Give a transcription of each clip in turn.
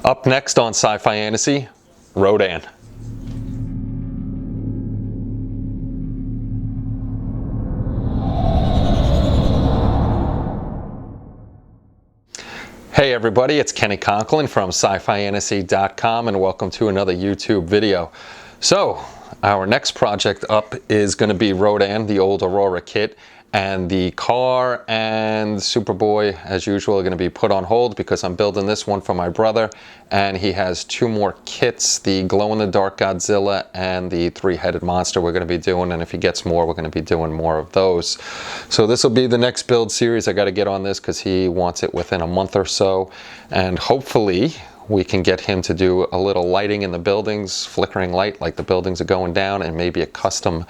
Up next on Sci-Fi Fantasy, Rodan. Hey everybody, it's Kenny Conklin from SciFiFantasy.com and welcome to another YouTube video. So, our next project up is going to be Rodan, the old Aurora kit, and the car and Superboy, as usual, are going to be put on hold because I'm building this one for my brother, and he has two more kits, the glow-in-the-dark Godzilla and the three-headed monster we're going to be doing, and if he gets more, we're going to be doing more of those. So this will be the next build series. I got to get on this because he wants it within a month or so, and hopefully we can get him to do a little lighting in the buildings, flickering light like the buildings are going down, and maybe a custom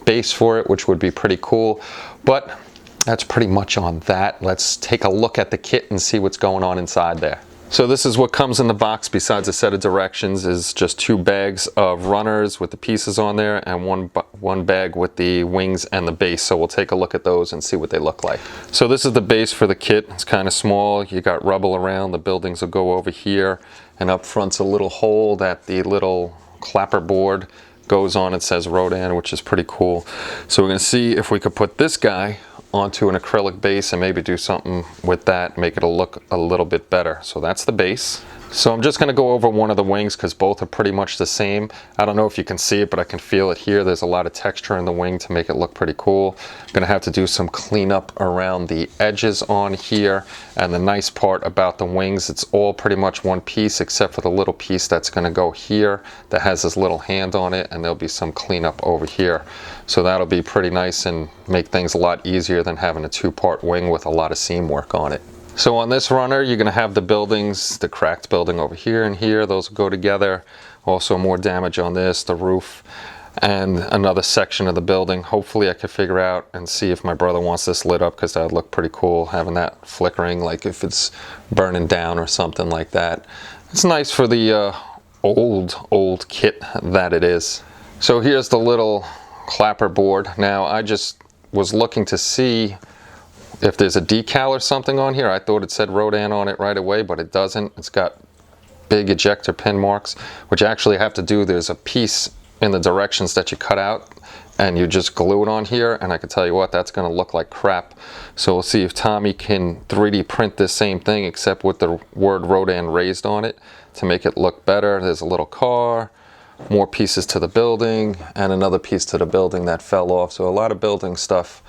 base for it, which would be pretty cool. But that's pretty much on that. Let's take a look at the kit and see what's going on inside there. So this is what comes in the box besides a set of directions, is just two bags of runners with the pieces on there and one bag with the wings and the base. So we'll take a look at those and see what they look like. So this is the base for the kit. It's kind of small. You got rubble around. The buildings will go over here, and up front's a little hole that the little clapper board goes on. It says Rodan, which is pretty cool. So we're going to see if we could put this guy onto an acrylic base and maybe do something with that, make it look a little bit better. So that's the base. So I'm just going to go over one of the wings because both are pretty much the same. I don't know if you can see it, but I can feel it here. There's a lot of texture in the wing to make it look pretty cool. I'm going to have to do some cleanup around the edges on here. And the nice part about the wings, it's all pretty much one piece except for the little piece that's going to go here that has this little hand on it, and there'll be some cleanup over here. So that'll be pretty nice and make things a lot easier than having a two-part wing with a lot of seam work on it. So on this runner, you're going to have the buildings, the cracked building over here and here, those will go together. Also more damage on this, the roof, and another section of the building. Hopefully I can figure out and see if my brother wants this lit up, because that would look pretty cool, having that flickering, like if it's burning down or something like that. It's nice for the old kit that it is. So here's the little clapper board. Now I just was looking to see if there's a decal or something on here. I thought it said Rodan on it right away, but it doesn't. It's got big ejector pin marks, which actually have to do, there's a piece in the directions that you cut out and you just glue it on here, and I can tell you what, that's going to look like crap. So we'll see if Tommy can 3D print this same thing except with the word Rodan raised on it to make it look better. There's a little car, more pieces to the building, and another piece to the building that fell off. So a lot of building stuff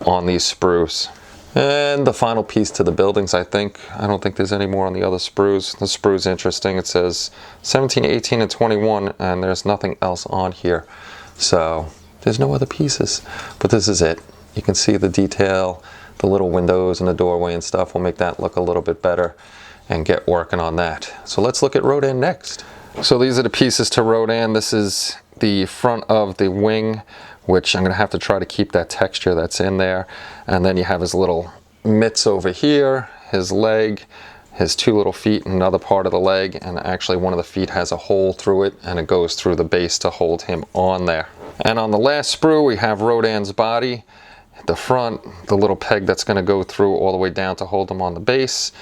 on these sprues. And the final piece to the buildings, I think. I don't think there's any more on the other sprues. The sprue's interesting. It says 17, 18, and 21, and there's nothing else on here. So there's no other pieces. But this is it. You can see the detail, the little windows and the doorway and stuff. We'll make that look a little bit better and get working on that. So let's look at Rodan next. So these are the pieces to Rodan. This is the front of the wing, which I'm going to have to try to keep that texture that's in there. And then you have his little mitts over here, his leg, his two little feet, and another part of the leg. And actually one of the feet has a hole through it, and it goes through the base to hold him on there. And on the last sprue, we have Rodan's body. The front, the little peg that's going to go through all the way down to hold him on the base.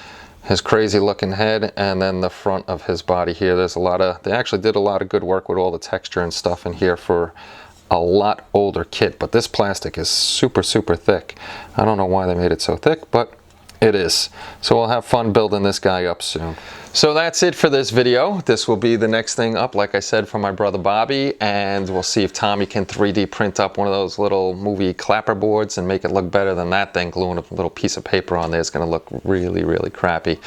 His crazy looking head, and then the front of his body here. There's a lot of, they actually did a lot of good work with all the texture and stuff in here for a lot older kit, but this plastic is super thick. I don't know why they made it so thick, but it is. So we'll have fun building this guy up soon. So that's it for this video. This will be the next thing up, like I said, from my brother Bobby, and we'll see if Tommy can 3D print up one of those little movie clapper boards and make it look better than that thing. Gluing a little piece of paper on there is going to look really crappy.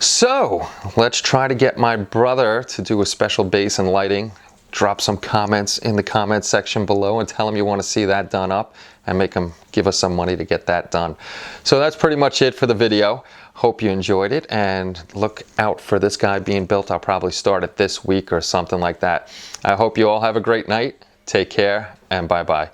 So let's try to get my brother to do a special base and lighting. Drop some comments in the comment section below and tell him you want to see that done up, and make him give us some money to get that done. So that's pretty much it for the video. Hope you enjoyed it, and look out for this guy being built. I'll probably start it this week or something like that. I hope you all have a great night. Take care, and bye-bye.